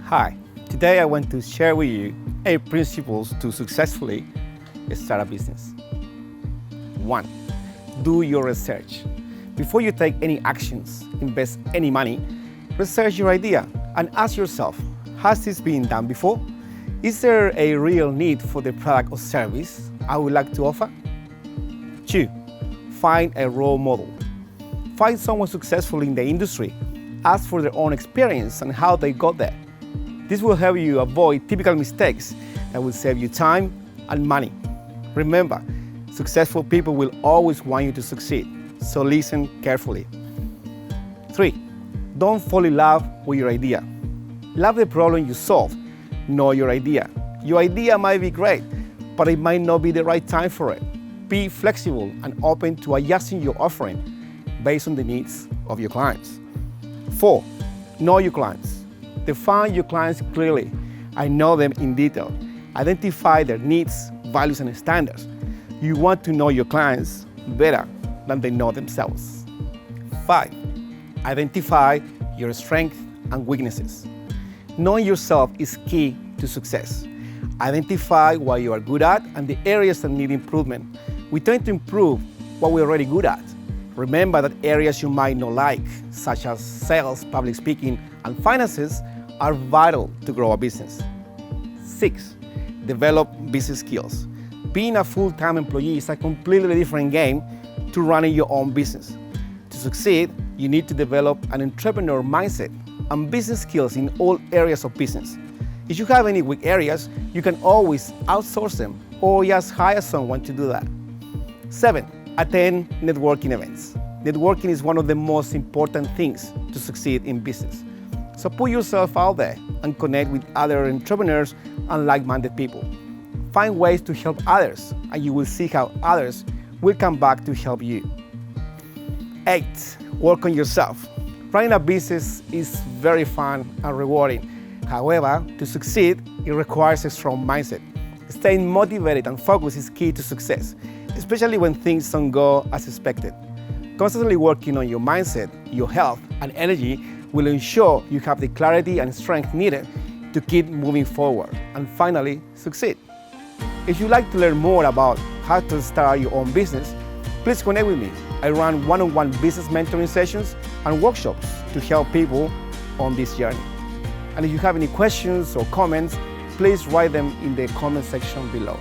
Hi, today I want to share with you 8 principles to successfully start a business. 1. Do your research. Before you take any actions, invest any money, research your idea and ask yourself, has this been done before? Is there a real need for the product or service I would like to offer? 2. Find a role model. Find someone successful in the industry. Ask for their own experience and how they got there. This will help you avoid typical mistakes that will save you time and money. Remember, successful people will always want you to succeed, so listen carefully. 3. Don't fall in love with your idea. Love the problem you solve, not your idea. Your idea might be great, but it might not be the right time for it. Be flexible and open to adjusting your offering based on the needs of your clients. 4. Know your clients. Define your clients clearly and know them in detail. Identify their needs, values, and standards. You want to know your clients better than they know themselves. 5. Identify your strengths and weaknesses. Knowing yourself is key to success. Identify what you are good at and the areas that need improvement. We tend to improve what we're already good at. Remember that areas you might not like, such as sales, public speaking, and finances, are vital to grow a business. 6. Develop business skills. Being a full-time employee is a completely different game to running your own business. To succeed, you need to develop an entrepreneur mindset and business skills in all areas of business. If you have any weak areas, you can always outsource them or just hire someone to do that. 7. Attend networking events. Networking is one of the most important things to succeed in business. So put yourself out there and connect with other entrepreneurs and like-minded people. Find ways to help others, and you will see how others will come back to help you. 8. Work on yourself. Running a business is very fun and rewarding. However, to succeed, it requires a strong mindset. Staying motivated and focused is key to success, especially when things don't go as expected. Constantly working on your mindset, your health, and energy will ensure you have the clarity and strength needed to keep moving forward and finally succeed. If you'd like to learn more about how to start your own business, please connect with me. I run one-on-one business mentoring sessions and workshops to help people on this journey. And if you have any questions or comments, please write them in the comment section below.